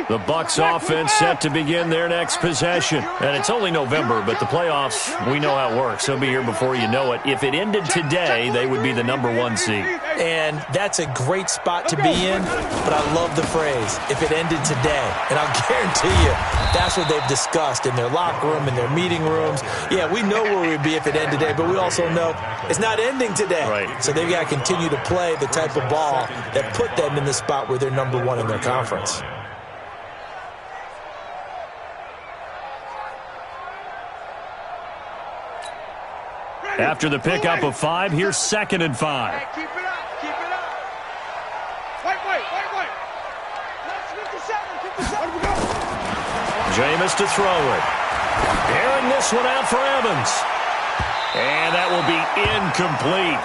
The Bucs offense set to begin their next possession. And it's only November, but the playoffs, we know how it works. They'll be here before you know it. If it ended today, they would be the #1 seed. And that's a great spot to be in, but I love the phrase, if it ended today. And I'll guarantee you, that's what they've discussed in their locker room, in their meeting rooms. Yeah, we know where we'd be if it ended today, but we also know it's not ending today. Right. So they've got to continue to play the type of ball that put them in the spot where they're #1 in their conference. After the pickup of 5, here's 2nd and 5. Hey, keep it up, keep it up. Wait. 57. Jameis to throw it. Airing this one out for Evans. And that will be incomplete.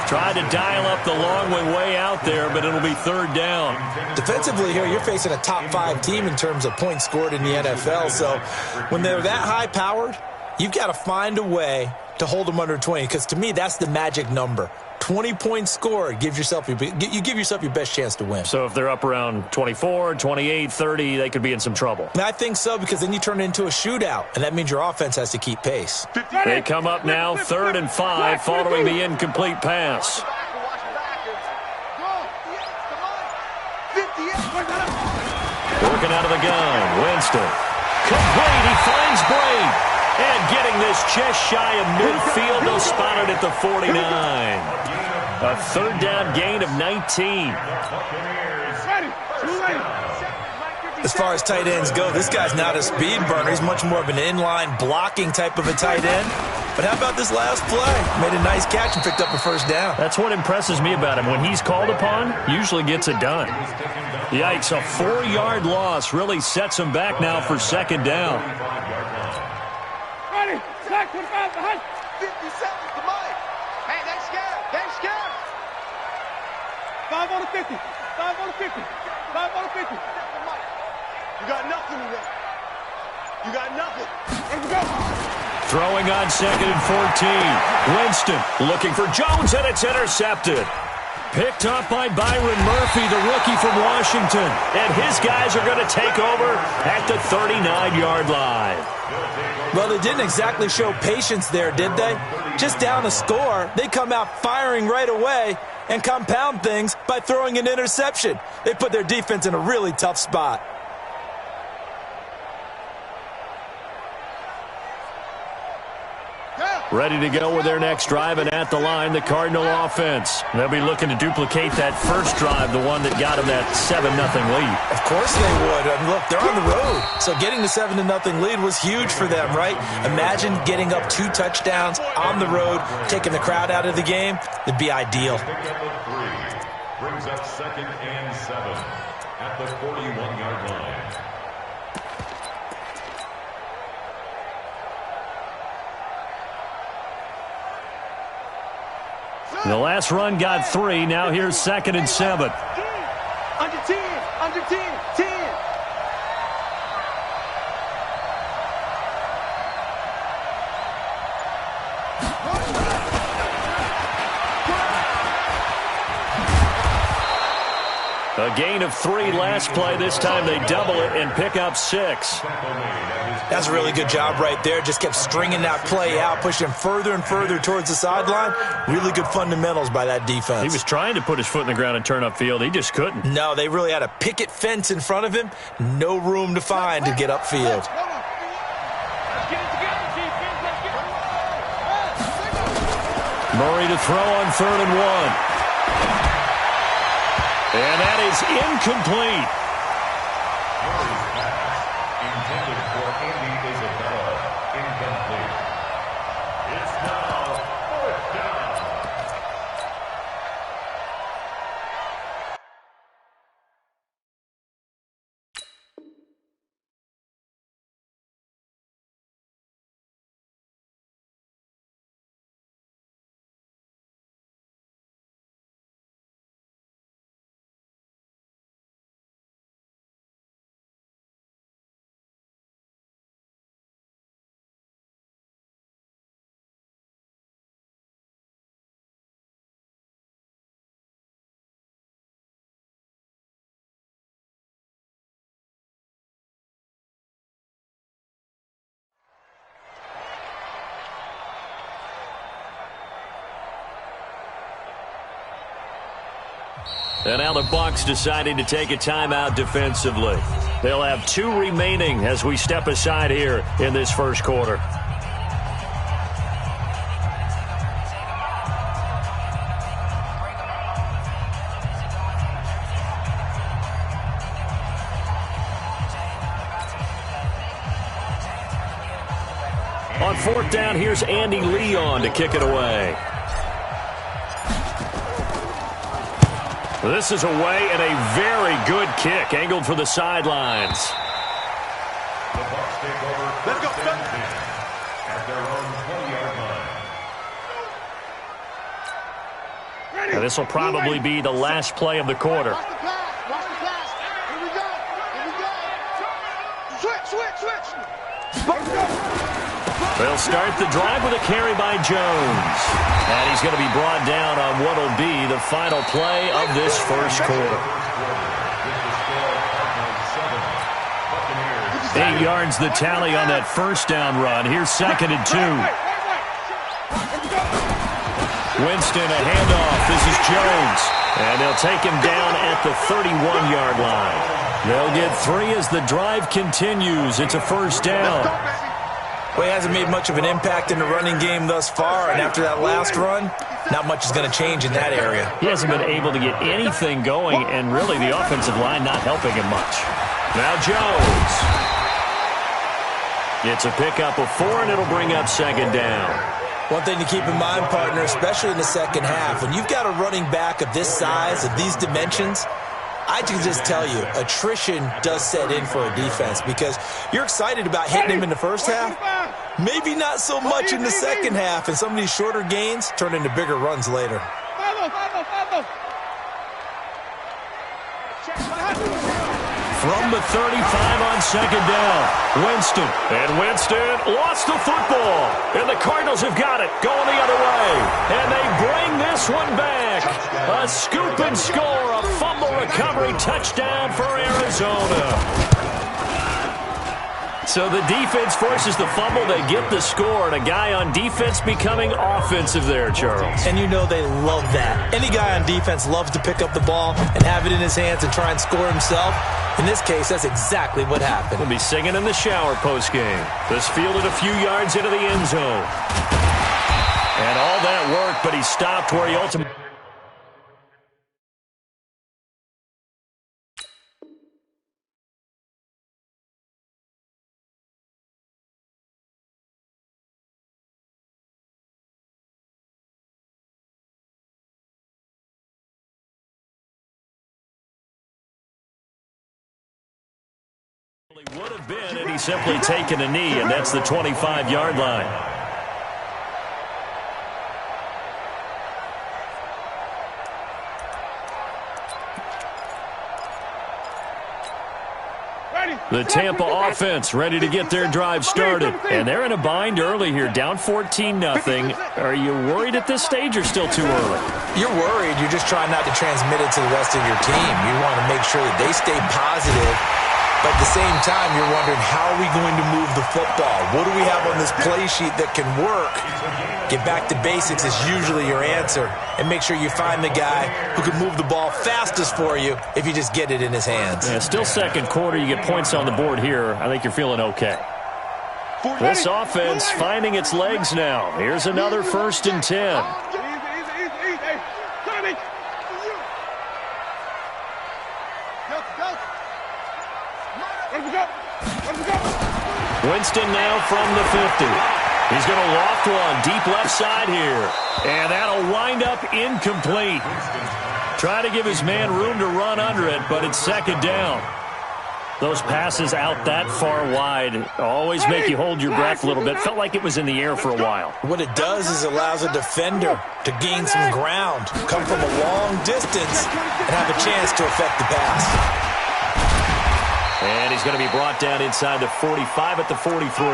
Tried to dial up the long way out there, but it'll be 3rd down. Defensively here, you're facing a top 5 team in terms of points scored in the NFL. So when they're that high-powered, you've got to find a way to hold them under 20, because to me, that's the magic number. 20 points scored, you give yourself your best chance to win. So if they're up around 24, 28, 30, they could be in some trouble. And I think so, because then you turn it into a shootout, and that means your offense has to keep pace. They come up now 3rd and 5 following the incomplete pass. Working out of the gun, Winston. Complete, he finds Braid. And getting this just shy of midfield, they'll spot it at the 49. A 3rd down gain of 19. As far as tight ends go, this guy's not a speed burner. He's much more of an inline blocking type of a tight end. But how about this last play? Made a nice catch and picked up a 1st down. That's what impresses me about him. When he's called upon, usually gets it done. Yikes, a 4-yard loss really sets him back now for 2nd down. 57, come on. Hey, they scared. 5 on the 50. 5 on the 50. 5 on the 50. You got nothing today. You got nothing. Let's go. Throwing on 2nd and 14. Winston looking for Jones, and it's intercepted. Picked up by Byron Murphy, the rookie from Washington. And his guys are going to take over at the 39-yard line. Well, they didn't exactly show patience there, did they? Just down a score, they come out firing right away and compound things by throwing an interception. They put their defense in a really tough spot. Ready to go with their next drive, and at the line, the Cardinal offense. They'll be looking to duplicate that first drive, the one that got them that 7-0 lead. Of course they would. And look, they're on the road. So getting the 7-0 lead was huge for them, right? Imagine getting up 2 touchdowns on the road, taking the crowd out of the game. It'd be ideal. Brings up 2nd and 7 at the 41-yard line. The last run got 3. Now here's 2nd and 7. Under 10, 10. A gain of 3 last play. This time they double it and pick up 6. That's a really good job right there. Just kept stringing that play out, pushing further and further towards the sideline. Really good fundamentals by that defense. He was trying to put his foot in the ground and turn upfield. He just couldn't. No, they really had a picket fence in front of him. No room to find to get upfield. Murray to throw on 3rd and 1. And that is incomplete. And now the Bucs deciding to take a timeout defensively. They'll have 2 remaining as we step aside here in this first quarter. On 4th down, here's Andy Leon to kick it away. This is away and a very good kick, angled for the sidelines. The Bucs take over first and 10 at their own 20-yard line. Now, this will probably be the last play of the quarter. Watch the pass. Watch the pass. Here we go. Here we go. Switch. They'll start the drive with a carry by Jones. And he's going to be brought down on what will be the final play of this first quarter. 8 yards the tally on that first down run. Here's 2nd and 2. Winston, a handoff. This is Jones. And they'll take him down at the 31-yard line. They'll get 3 as the drive continues. It's a first down. Well, he hasn't made much of an impact in the running game thus far, and after that last run, not much is going to change in that area. He hasn't been able to get anything going, and really the offensive line not helping him much. Now Jones. It's a pickup of 4, and it'll bring up 2nd down. One thing to keep in mind, partner, especially in the second half, when you've got a running back of this size, of these dimensions, I can just tell you, attrition does set in for a defense because you're excited about hitting him in the first half. Maybe not so much in the second half, and some of these shorter gains turn into bigger runs later. From the 35 on 2nd down, Winston. And Winston lost the football. And the Cardinals have got it, going the other way. And they bring this one back. A scoop and score, a fumble recovery touchdown for Arizona. So the defense forces the fumble. They get the score, and a guy on defense becoming offensive there, Charles. And you know they love that. Any guy on defense loves to pick up the ball and have it in his hands and try and score himself. In this case, that's exactly what happened. We'll be singing in the shower postgame. This fielded a few yards into the end zone. And all that work, but he stopped where he ultimately... would have been, and he's simply taken a knee, and that's the 25-yard line. The Tampa offense ready to get their drive started, and they're in a bind early here, down 14-0. Are you worried at this stage or still too early? You're worried. You're just trying not to transmit it to the rest of your team. You want to make sure that they stay positive. But at the same time, you're wondering, how are we going to move the football? What do we have on this play sheet that can work? Get back to basics is usually your answer. And make sure you find the guy who can move the ball fastest for you if you just get it in his hands. Yeah, still second quarter. You get points on the board here. I think you're feeling okay. This offense finding its legs now. Here's another 1st and 10. Winston now from the 50. He's going to loft one deep left side here. And that'll wind up incomplete. Try to give his man room to run under it, but it's 2nd down. Those passes out that far wide always make you hold your breath a little bit. Felt like it was in the air for a while. What it does is it allows a defender to gain some ground, come from a long distance, and have a chance to affect the pass. And he's going to be brought down inside the 45 at the 43.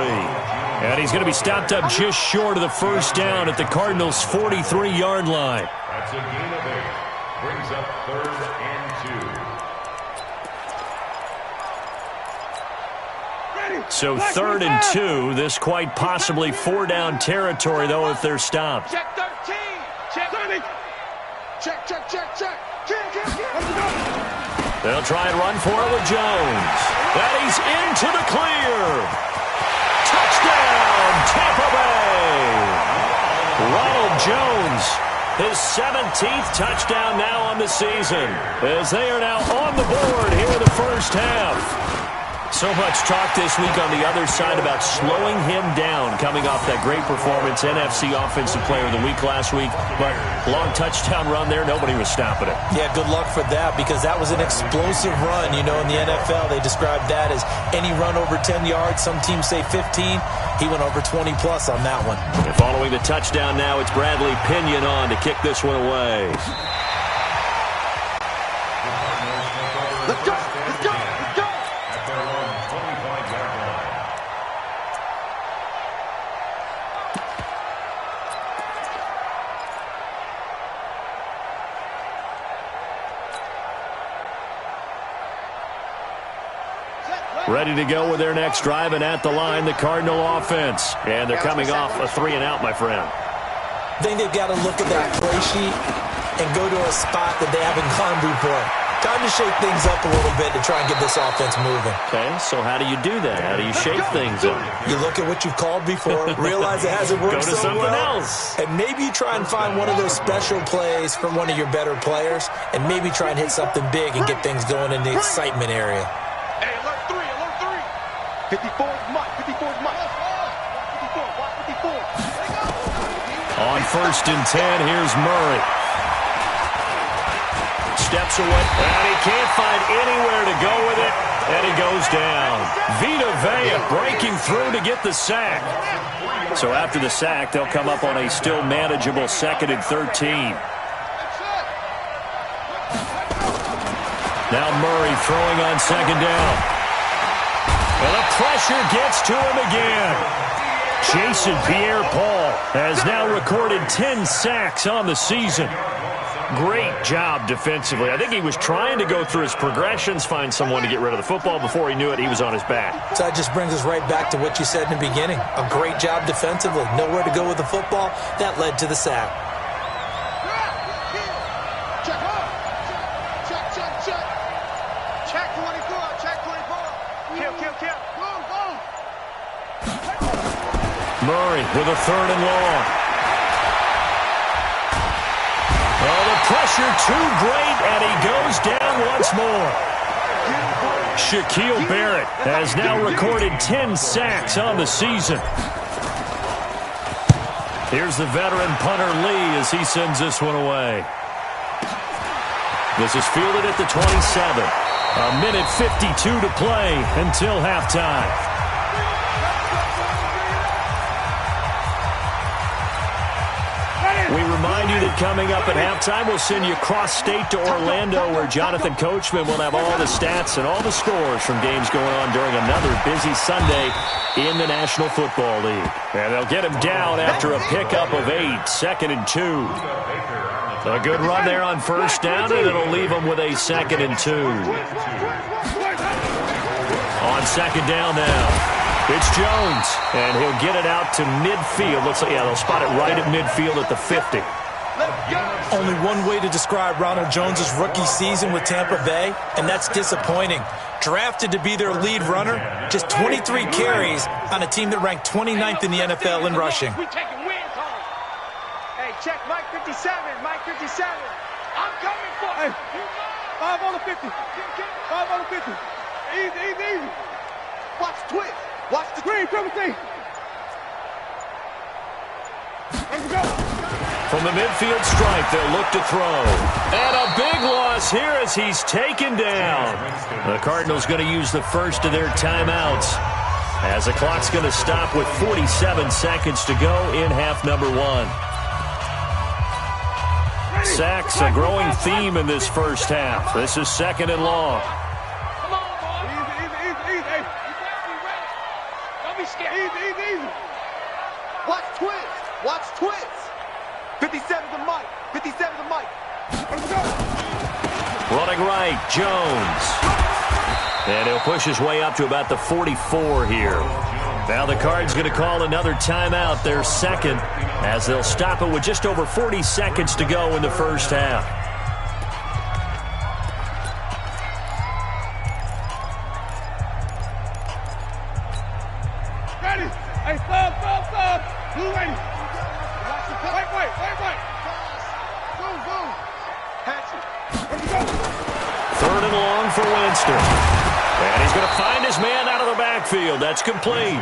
And he's going to be stopped up just short of the first down at the Cardinals' 43-yard line. That's a gain of 8. Brings up 3rd and 2. So 3rd and 2. This quite possibly 4-down territory, though, if they're stopped. Check 13. Check. Check. They'll try and run for it with Jones. And he's into the clear. Touchdown, Tampa Bay. Ronald Jones, his 17th touchdown now on the season, as they are now on the board here in the first half. So much talk this week on the other side about slowing him down, coming off that great performance, NFC Offensive Player of the Week last week. But long touchdown run there, nobody was stopping it. Yeah, good luck for that, because that was an explosive run. You know, in the NFL, they describe that as any run over 10 yards. Some teams say 15. He went over 20-plus on that one. And following the touchdown now, it's Bradley Pinion on to kick this one away. Let's go! Let's go! Let's go! Ready to go with their next drive, and at the line, the Cardinal offense. And they're coming off a 3-and-out, my friend. I think they've got to look at that play sheet and go to a spot that they haven't gone before. Time to shake things up a little bit to try and get this offense moving. Okay, so how do you do that? How do you shake things up? You look at what you've called before, realize it hasn't worked Go to so something well, else. and maybe you try and find one of those special plays from one of your better players, and maybe try and hit something big and get things going in the excitement area. Hey, alert 3, alert 3. 54 is Mike, 54 is Mike. 54, watch 54. On 1st and 10, here's Murray. Steps away, and he can't find anywhere to go with it, and he goes down. Vita Vea breaking through to get the sack. So after the sack, they'll come up on a still manageable 2nd and 13. Now Murray throwing on 2nd down. And the pressure gets to him again. Jason Pierre-Paul has now recorded 10 sacks on the season. Great job defensively. I think he was trying to go through his progressions, find someone to get rid of the football. Before he knew it, he was on his back. So that just brings us right back to what you said in the beginning. A great job defensively. Nowhere to go with the football. That led to the sack. Check 24, check 24. Kill. Murray with a 3rd and long. Oh, the pressure too great, and he goes down once more. Shaquille Barrett has now recorded 10 sacks on the season. Here's the veteran punter Lee as he sends this one away. This is fielded at the 27. A minute 52 to play until halftime. We remind you that coming up at halftime, we'll send you cross-state to Orlando, where Jonathan Coachman will have all the stats and all the scores from games going on during another busy Sunday in the National Football League. And they'll get him down after a pickup of 8, 2nd and 2. A good run there on 1st down, and it'll leave him with a 2nd and 2. On 2nd down now. It's Jones, and he'll get it out to midfield. Looks like, they'll spot it right at midfield at the 50. Only one way to describe Ronald Jones' rookie season with Tampa Bay, and that's disappointing. Drafted to be their lead runner, just 23 carries on a team that ranked 29th in the NFL in rushing. We taking wins home. Hey, check Mike 57, Mike 57. I'm coming for you. 5 on the 50. 5 on the 50. Easy. Watch the twist. Watch the green, triple T. From the midfield stripe, they'll look to throw. And a big loss here as he's taken down. The Cardinals going to use the first of their timeouts, as the clock's going to stop with 47 seconds to go in half number 1. Sacks, a growing theme in this first half. This is 2nd and long. Easy. Watch twist. 57 to Mike. 57 to Mike. Running right, Jones. And he'll push his way up to about the 44 here. Now the Cards going to call another timeout, their 2nd, as they'll stop it with just over 40 seconds to go in the first half. Hey, stop. Blue lady. Wait. Boom. Catch it. Where'd you go? 3rd and long for Winston. And he's going to find his man out of the backfield. That's complete.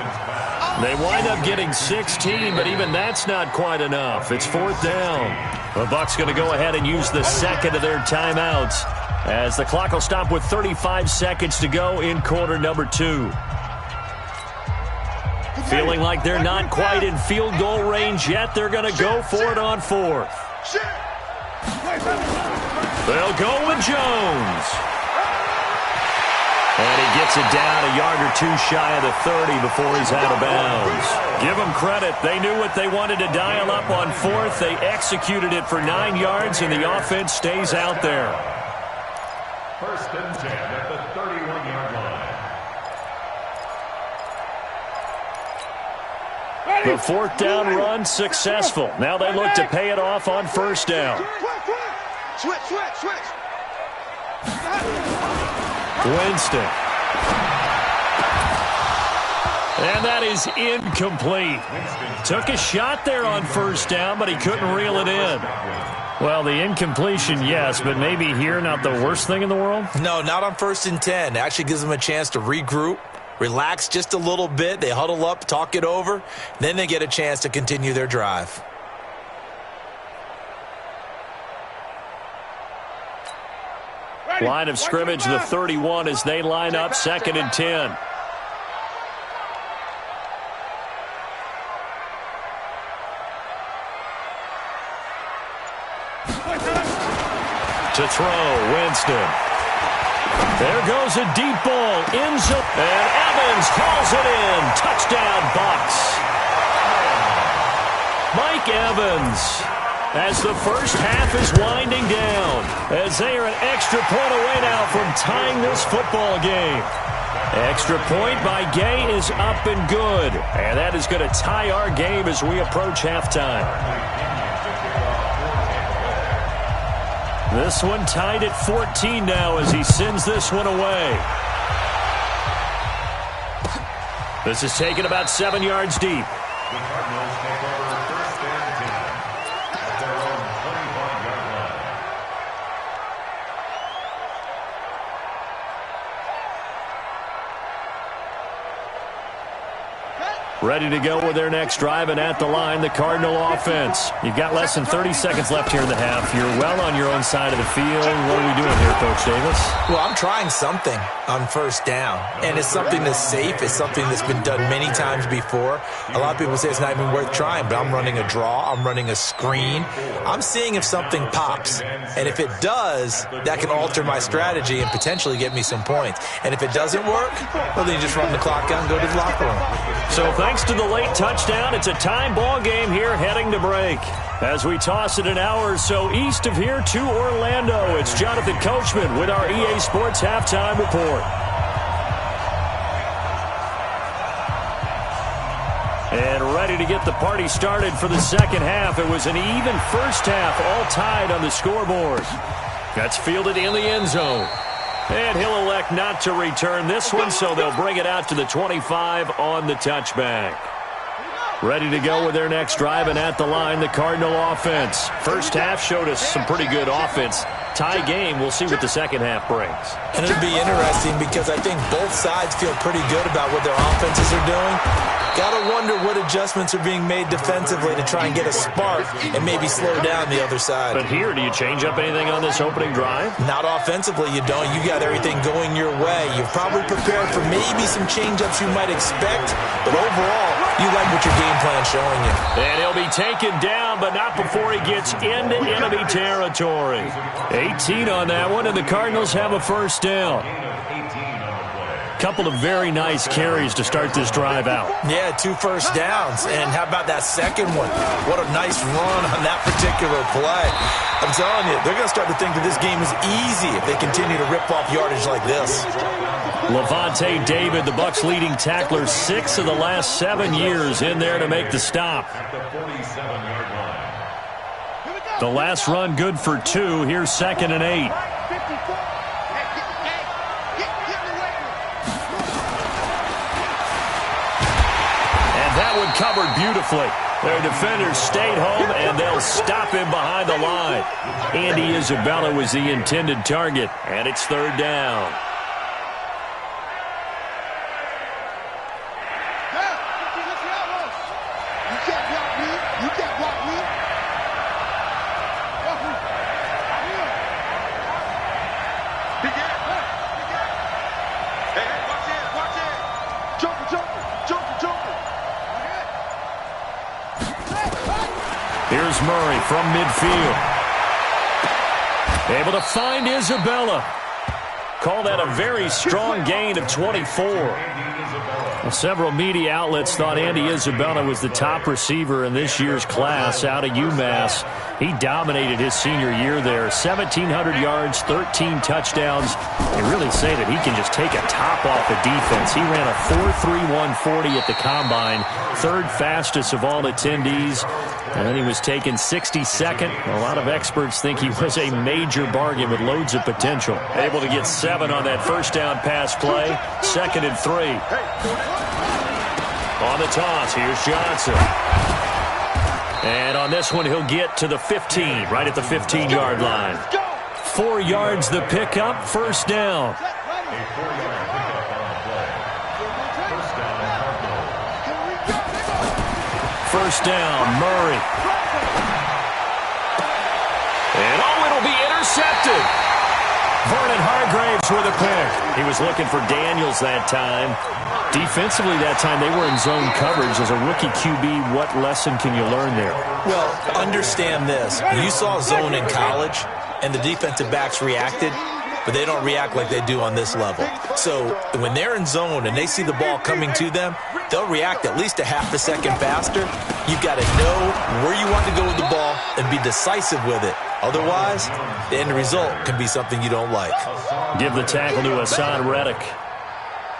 They wind up getting 16, but even that's not quite enough. It's 4th down. The Bucs going to go ahead and use the second of their timeouts as the clock will stop with 35 seconds to go in quarter number 2. Feeling like they're not quite in field goal range yet. They're going to go for it on 4th. They'll go with Jones. And he gets it down a yard or two shy of the 30 before he's out of bounds. Give them credit. They knew what they wanted to dial up on 4th. They executed it for 9 yards, and the offense stays out there. 1st and 10 at the 31-yard line. The 4th down run successful. Now they look to pay it off on 1st down. Switch. Winston. And that is incomplete. Took a shot there on 1st down, but he couldn't reel it in. Well, the incompletion, yes, but maybe here not the worst thing in the world? No, not on 1st and 10. It actually gives them a chance to regroup, relax just a little bit. They huddle up, talk it over. Then they get a chance to continue their drive. Line of scrimmage, the 31 as they line up 2nd and 10. To throw, Winston. There goes a deep ball. End zone. And Evans hauls it in. Touchdown, Bucs. Mike Evans, as the first half is winding down, as they are an extra point away now from tying this football game. Extra point by Gay is up and good, and that is going to tie our game as we approach halftime. This one tied at 14 now as he sends this one away. This is taken about 7 yards deep. The Cardinals take over 1st and 10 at their own 25-yard line. Ready to go with their next drive, and at the line, the Cardinal offense. You've got less than 30 seconds left here in the half. You're well on your own side of the field. What are we doing here, Coach Davis? Well, I'm trying something on 1st down, and it's something that's safe. It's something that's been done many times before. A lot of people say it's not even worth trying, but I'm running a draw. I'm running a screen. I'm seeing if something pops, and if it does, that can alter my strategy and potentially get me some points. And if it doesn't work, well, then you just run the clock out and go to the locker room. So thanks to the late touchdown, it's a time ball game here heading to break. As we toss it an hour or so east of here to Orlando, it's Jonathan Coachman with our EA Sports Halftime Report. And ready to get the party started for the second half. It was an even first half, all tied on the scoreboard. That's fielded in the end zone. And he'll elect not to return this one, so they'll bring it out to the 25 on the touchback. Ready to go with their next drive, and at the line, the Cardinal offense. First half showed us some pretty good offense. Tie game, we'll see what the second half brings. And it'll be interesting because I think both sides feel pretty good about what their offenses are doing. Gotta wonder what adjustments are being made defensively to try and get a spark and maybe slow down the other side. But here, do you change up anything on this opening drive? Not offensively, you don't. You got everything going your way. You're probably prepared for maybe some change-ups you might expect, but overall, you like what your game plan's showing you. And he'll be taken down, but not before he gets into enemy territory. 18 on that one, and the Cardinals have a first down. Couple of very nice carries to start this drive out. Yeah, 2 first downs. And how about that second one? What a nice run on that particular play. I'm telling you, they're going to start to think that this game is easy if they continue to rip off yardage like this. Levante David, the Bucs' leading tackler, 6 of the last 7 years in there to make the stop. The last run good for 2. Here's 2nd and 8. That one covered beautifully. Their defenders stayed home, and they'll stop him behind the line. Andy Isabella was the intended target, and it's third down. Here's Murray from midfield. Able to find Isabella. Call that a very strong gain of 24. Well, several media outlets thought Andy Isabella was the top receiver in this year's class out of UMass. He dominated his senior year there. 1,700 yards, 13 touchdowns. They really say that he can just take a top off the defense. He ran a 4.31 40 at the combine, third fastest of all attendees. And then he was taken 62nd. A lot of experts think he was a major bargain with loads of potential. Able to get 7 on that first down pass play. 2nd and 3. On the toss, here's Johnson. And on this one, he'll get to the 15, right at the 15-yard line. 4 yards the pickup, first down. First down, Murray. And it'll be intercepted. Vernon Hargraves with a pick. He was looking for Daniels that time. Defensively that time, they were in zone coverage. As a rookie QB, what lesson can you learn there? Well, understand this. You saw zone in college, and the defensive backs reacted, but they don't react like they do on this level. So when they're in zone and they see the ball coming to them, they'll react at least a half a second faster. You've got to know where you want to go with the ball and be decisive with it. Otherwise, the end result can be something you don't like. Give the tackle to Hassan Reddick.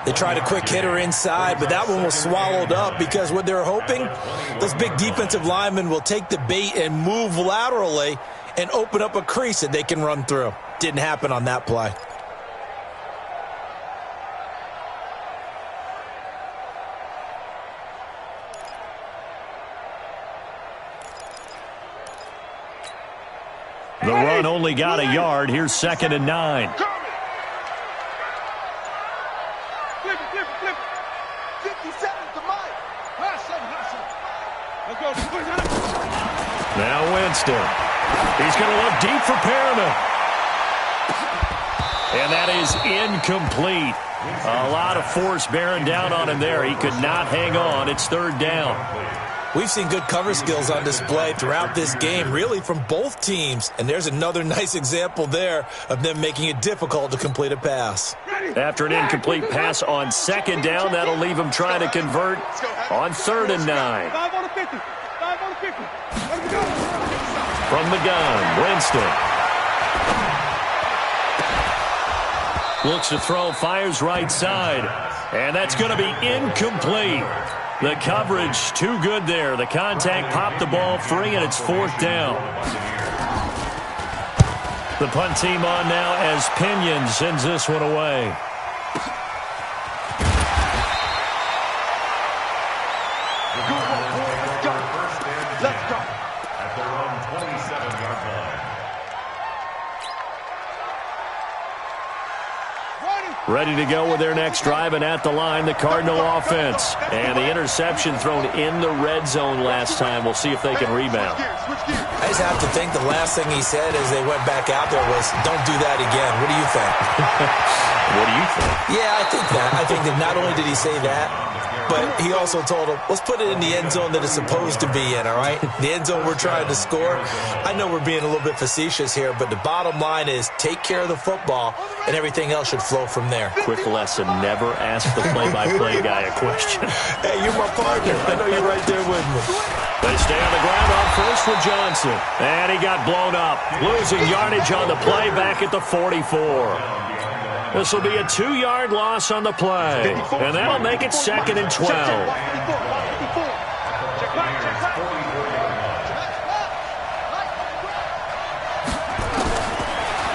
They tried a quick hitter inside, but that one was swallowed up because what they're hoping, those big defensive linemen will take the bait and move laterally and open up a crease that they can run through. Didn't happen on that play. The run only got a yard. Here's 2nd and 9. Flip it. 57 to Mike. Let's go. Now Winston. He's going to look deep for Perriman. And that is incomplete. A lot of force bearing down on him there. He could not hang on. It's third down. We've seen good cover skills on display throughout this game, really from both teams. And there's another nice example there of them making it difficult to complete a pass. After an incomplete pass on 2nd down, that'll leave him trying to convert on 3rd and 9. 5 on the 50. 5 on the 50. Let's go. From the gun, Winston. Looks to throw, fires right side. And that's going to be incomplete. The coverage too good there. The contact popped the ball free, and it's 4th down. The punt team on now as Pinion sends this one away. Let's go. At their own 27-yard line. Ready to go with their next drive, and at the line, the Cardinal offense. And the interception thrown in the red zone last time. We'll see if they can rebound. I just have to think the last thing he said as they went back out there was, don't do that again. What do you think? What do you think? Yeah, I think that. I think that not only did he say that, but he also told him, let's put it in the end zone that it's supposed to be in, all right? The end zone we're trying to score. I know we're being a little bit facetious here, but the bottom line is take care of the football, and everything else should flow from there. Quick lesson, never ask the play-by-play guy a question. Hey, you're my partner. I know you're right there with me. They stay on the ground on first with Johnson. And he got blown up. Losing yardage on the play back at the 44. This will be a 2-yard loss on the play. And that'll make it 2nd and 12.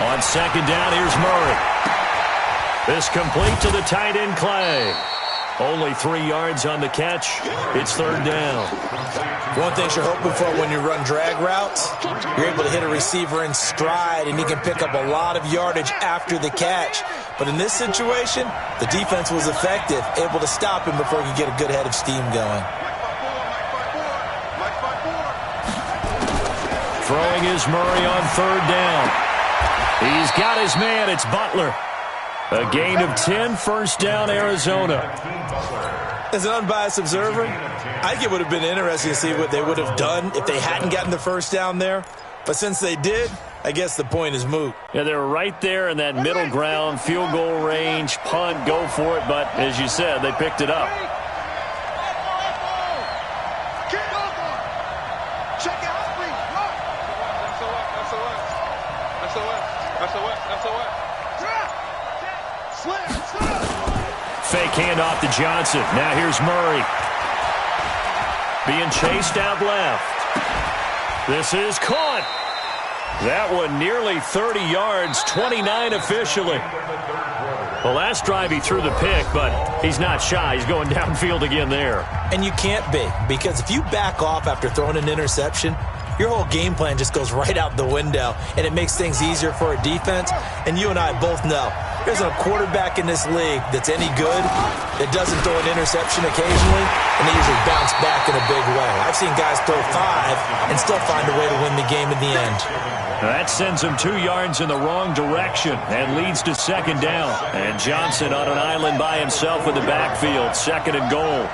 On 2nd down, here's Murray. This complete to the tight end, Clay. Only 3 yards on the catch. It's third down. One thing you're hoping for when you run drag routes, you're able to hit a receiver in stride, and he can pick up a lot of yardage after the catch. But in this situation, the defense was effective, able to stop him before he could get a good head of steam going. Throwing is Murray on third down. He's got his man. It's Butler. A gain of 10, first down, Arizona. As an unbiased observer, I think it would have been interesting to see what they would have done if they hadn't gotten the first down there. But since they did, I guess the point is moot. Yeah, they're right there in that middle ground, field goal range, punt, go for it. But as you said, they picked it up. Fake handoff to Johnson. Now here's Murray. Being chased out left. This is caught. That one nearly 30 yards, 29 officially. The last drive he threw the pick, but he's not shy. He's going downfield again there. And you can't be, because if you back off after throwing an interception, your whole game plan just goes right out the window, and it makes things easier for a defense. And you and I both know there's a quarterback in this league that's any good that doesn't throw an interception occasionally, and they usually bounce back in a big way. I've seen guys throw 5 and still find a way to win the game in the end. That sends him 2 yards in the wrong direction and leads to second down. And Johnson on an island by himself in the backfield, second and goal.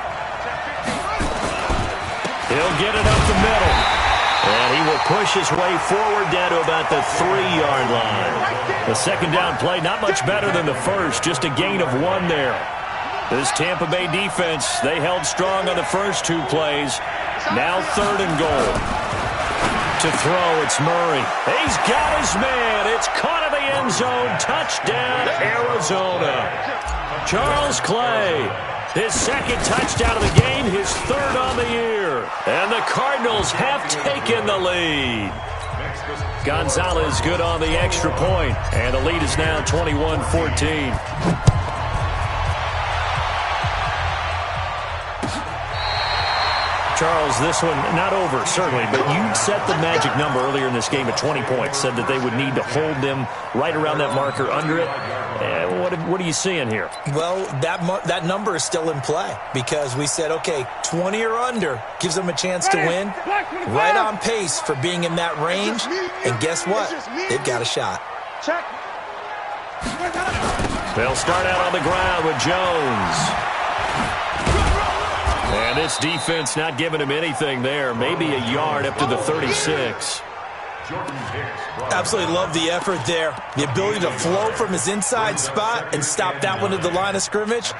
He'll get it up the middle. And he will push his way forward down to about the 3-yard line. The second down play, not much better than the first, just a gain of 1 there. This Tampa Bay defense, they held strong on the first 2 plays. Now third and goal. To throw, it's Murray. He's got his man. It's caught in the end zone. Touchdown, Arizona. Charles Clay. His second touchdown of the game, his third on the year. And the Cardinals have taken the lead. Gonzalez good on the extra point, and the lead is now 21-14. Charles, this one not over, certainly, but you set the magic number earlier in this game at 20 points, said that they would need to hold them right around that marker under it. What are you seeing here? Well, that number is still in play because we said, okay, 20 or under gives them a chance to win. Right on pace for being in that range. And guess what? They've got a shot. They'll start out on the ground with Jones. And this defense not giving him anything there. Maybe a yard up to the 36. Absolutely love the effort there. The ability to flow from his inside spot and stop that one at the line of scrimmage.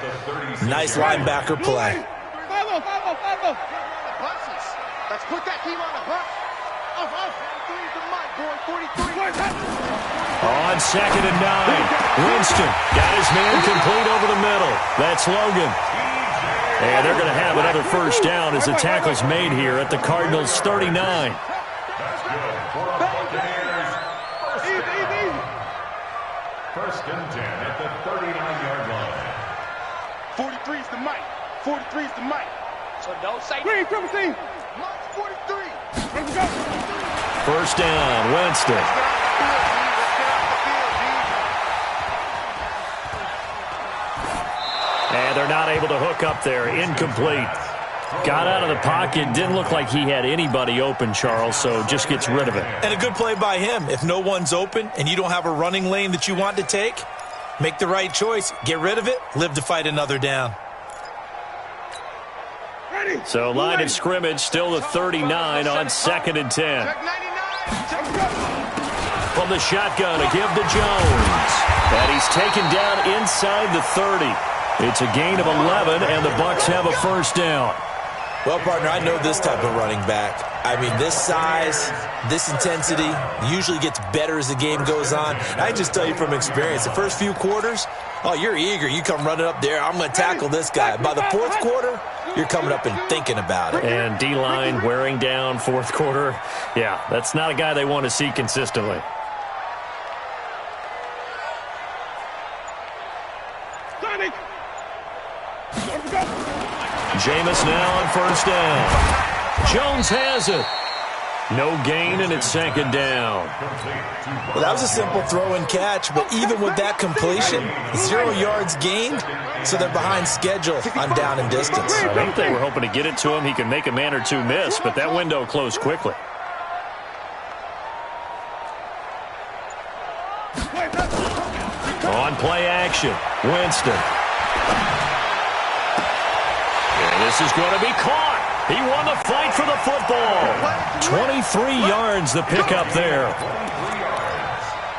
Nice linebacker play. Let's put that team on the bus. On second and 9. Winston got his man complete over the middle. That's Logan. And they're going to have another first down as the tackle's made here at the Cardinals' 39. First and 10 at the 39-yard line. 43 is the mic. 43 is the mic. So don't say green, triple team. March 43. Let's go. First down, Winston. And they're not able to hook up there. Incomplete. Got out of the pocket. Didn't look like he had anybody open, Charles, so just gets rid of it. And a good play by him. If no one's open and you don't have a running lane that you want to take, make the right choice. Get rid of it. Live to fight another down. So line of scrimmage still the 39 on second and 10. From the shotgun, a give to Jones. And he's taken down inside the 30. It's a gain of 11, and the Bucs have a first down. Well, partner, I know this type of running back. I mean, this size, this intensity usually gets better as the game goes on. I just tell you from experience, the first few quarters, oh, you're eager. You come running up there, I'm going to tackle this guy. By the fourth quarter, you're coming up and thinking about it. And D-line wearing down fourth quarter. Yeah, that's not a guy they want to see consistently. Jameis now on first down. Jones has it. No gain, and it's second down. Well, that was a simple throw and catch, but even with that completion, 0 yards gained, so they're behind schedule on down and distance. I think they were hoping to get it to him. He could make a man or two miss, but that window closed quickly. On play action, Winston. And this is going to be caught. He won the fight for the football. 23 yards the pickup there.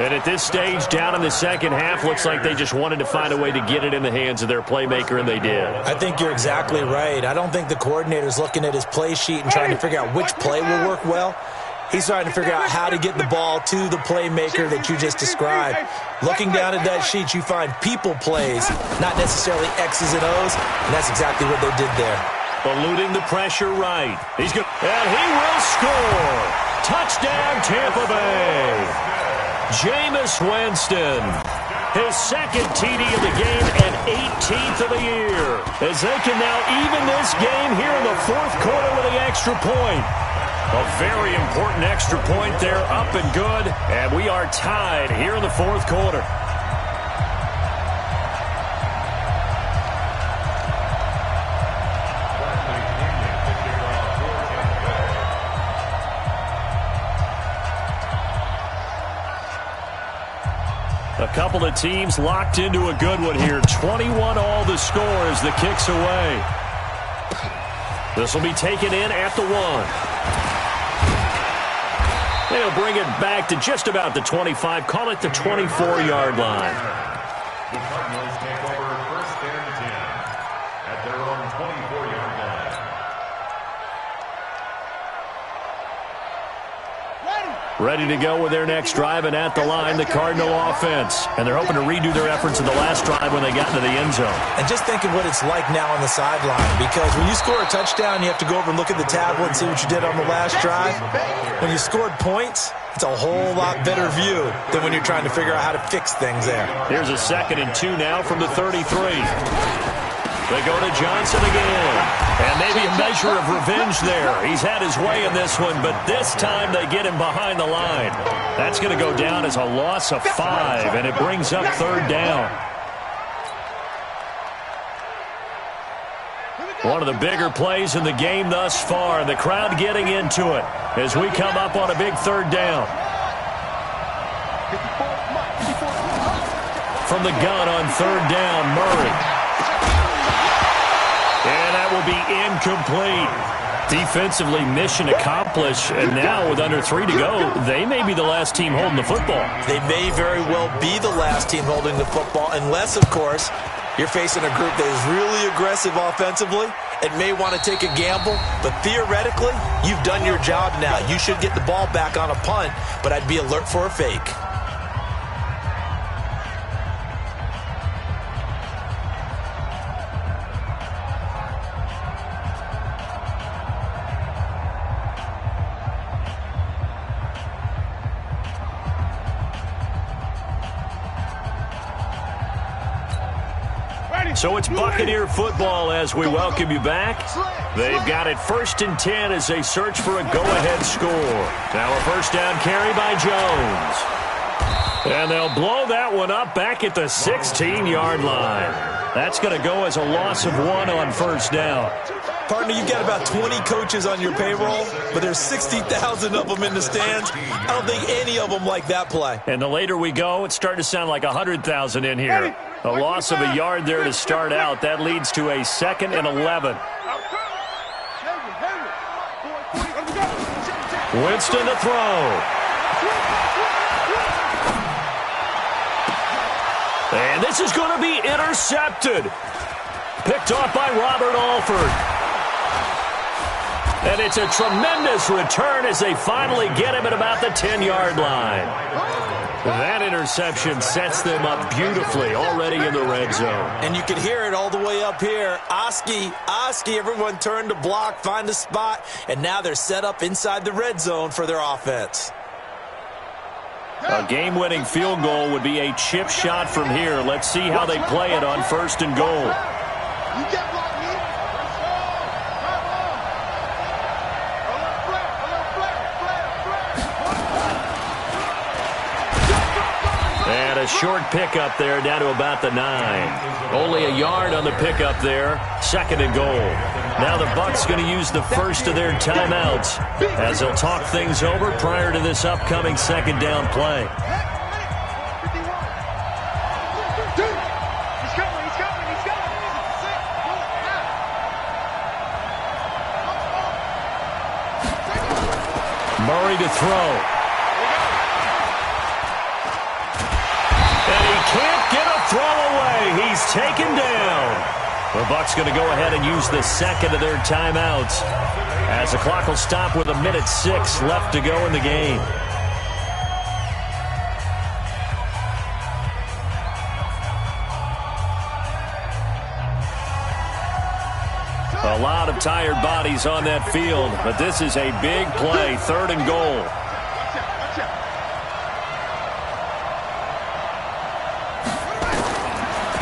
And at this stage, down in the second half, looks like they just wanted to find a way to get it in the hands of their playmaker, and they did. I think you're exactly right. I don't think the coordinator's looking at his play sheet and trying to figure out which play will work well. He's trying to figure out how to get the ball to the playmaker that you just described. Looking down at that sheet, you find people plays, not necessarily X's and O's, and that's exactly what they did there. Eluding the pressure right. He's good. And he will score. Touchdown, Tampa Bay. Jameis Winston. His second TD of the game and 18th of the year. As they can now even this game here in the fourth quarter with the extra point. A very important extra point there, up and good. And we are tied here in the fourth quarter. A couple of teams locked into a good one here. 21 all the score as the kick's away. This will be taken in at the 1. They'll bring it back to just about the 25. Call it the 24-yard line. The Cardinals take over first and 10 at their own 24-yard line. Ready to go with their next drive, and at the line, the Cardinal offense. And they're hoping to redo their efforts in the last drive when they got into the end zone. And just think of what it's like now on the sideline, because when you score a touchdown, you have to go over and look at the tablet and see what you did on the last drive. When you scored points, it's a whole lot better view than when you're trying to figure out how to fix things there. Here's a 2nd and 2 now from the 33. They go to Johnson again. And maybe a measure of revenge there. He's had his way in this one, but this time they get him behind the line. That's going to go down as a loss of 5, and it brings up 3rd down. One of the bigger plays in the game thus far. The crowd getting into it as we come up on a big 3rd down. From the gun on 3rd down, Murray. And that will be incomplete. Defensively, mission accomplished. And now with under 3 to go, they may be the last team holding the football. They may very well be the last team holding the football, unless, of course, you're facing a group that is really aggressive offensively and may want to take a gamble. But theoretically, you've done your job now. You should get the ball back on a punt, but I'd be alert for a fake. So it's Buccaneer football as we welcome you back. They've got it 1st and 10 as they search for a go-ahead score. Now a first down carry by Jones. And they'll blow that one up back at the 16-yard line. That's going to go as a loss of 1 on first down. Partner, you've got about 20 coaches on your payroll, but there's 60,000 of them in the stands. I don't think any of them like that play. And the later we go, it's starting to sound like 100,000 in here. A loss of a yard there to start out. That leads to a 2nd and 11. Winston to throw. And this is going to be intercepted. Picked off by Robert Alford. And it's a tremendous return as they finally get him at about the 10-yard line. That interception sets them up beautifully already in the red zone. And you can hear it all the way up here. Oski, everyone turned to block, find a spot, and now they're set up inside the red zone for their offense. A game-winning field goal would be a chip shot from here. Let's see how they play it on 1st and goal. You get blocked, me. Let's go. Come on. A little flare, And a short pickup there down to about the 9. Only a yard on the pickup there. 2nd and goal. Now the Bucs going to use the first of their timeouts as they'll talk things over prior to this upcoming 2nd down play. Murray to throw. And he can't get a throw away. He's taken down. The Bucs going to go ahead and use the 2nd of their timeouts as the clock will stop with 1:06 left to go in the game. A lot of tired bodies on that field, but this is a big play, 3rd and goal.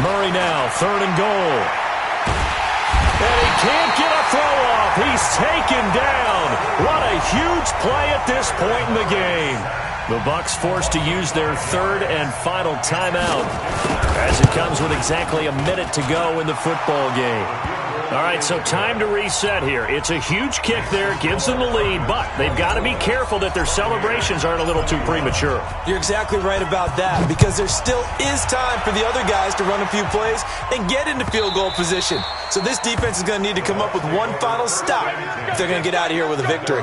Murray now, 3rd and goal. And he can't get a throw off. He's taken down. What a huge play at this point in the game. The Bucs forced to use their 3rd and final timeout as it comes with exactly a minute to go in the football game. All right, so time to reset here. It's a huge kick there, gives them the lead, but they've got to be careful that their celebrations aren't a little too premature. You're exactly right about that because there still is time for the other guys to run a few plays and get into field goal position. So this defense is going to need to come up with one final stop if they're going to get out of here with a victory.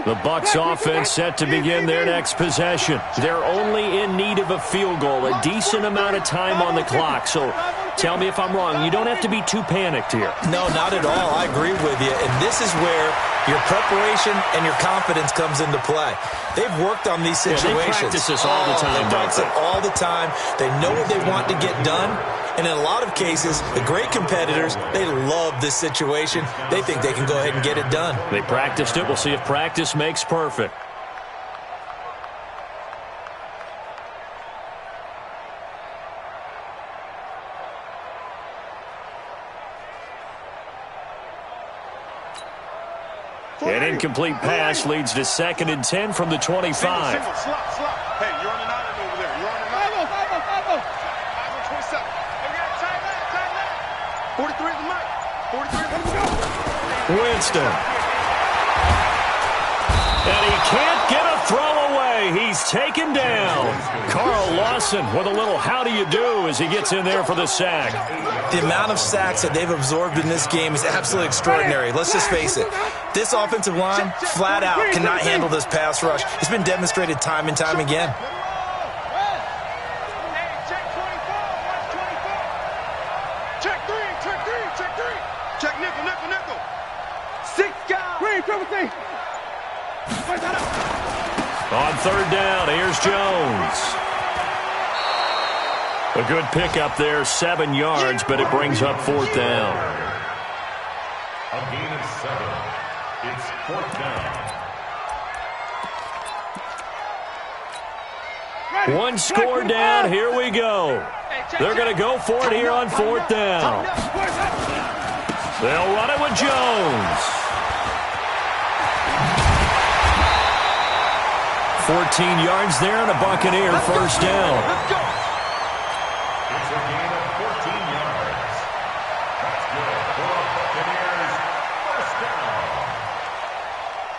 The Bucs offense set to begin their next possession. They're only in need of a field goal, a decent amount of time on the clock. So tell me if I'm wrong. You don't have to be too panicked here. No, not at all. I agree with you. And this is where your preparation and your confidence comes into play. They've worked on these situations. Yeah, they practice this all the time. They practice it all the time. They know what they want to get done. And in a lot of cases, the great competitors, they love this situation. They think they can go ahead and get it done. They practiced it. We'll see if practice makes perfect. An incomplete pass leads to 2nd and 10 from the 25. Hey, you're on an island over there. You're on an island. 5-27. Hey, we got timeout. 43 at the mic. 43 at the mic. Winston. And he can't get a throw away. He's taken down. Carl Lawson with a little how do you do as he gets in there for the sack. The amount of sacks that they've absorbed in this game is absolutely extraordinary. Let's just face it. This offensive line, flat out, cannot handle this pass rush. It's been demonstrated time and time again. Check 24. Watch 24. Check 3. Check nickel. 6 guys. Green, triple T. On 3rd down, here's Jones. A good pickup there, 7 yards, but it brings up 4th down. A gain of 7. It's 4th down. One score down, here we go. They're going to go for it here on 4th down. They'll run it with Jones. 14 yards there and a Buccaneer first down. It's a gain of 14 yards. That's good for a Buccaneers first down.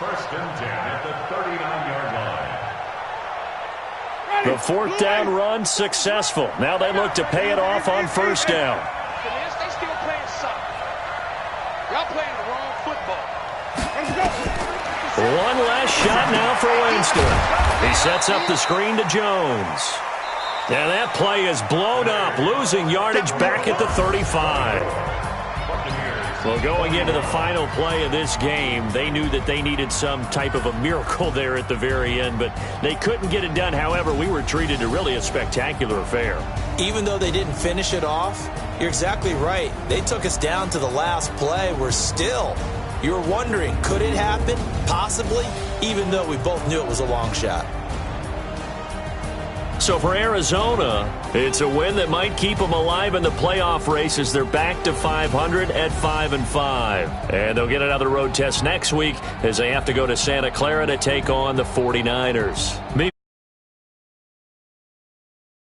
1st and 10 at the 39-yard line. The 4th down run successful. Now they look to pay it off on 1st down. They still playing soccer. Y'all playing the wrong football. One last shot now for Winston. He sets up the screen to Jones. And that play is blown up, losing yardage back at the 35. Buccaneers Well, going into the final play of this game, they knew that they needed some type of a miracle there at the very end, but they couldn't get it done. However, we were treated to really a spectacular affair. Even though they didn't finish it off, you're exactly right. They took us down to the last play. You were wondering, could it happen? Possibly, even though we both knew it was a long shot. So for Arizona, it's a win that might keep them alive in the playoff race as they're back to 500 at 5-5. And they'll get another road test next week as they have to go to Santa Clara to take on the 49ers.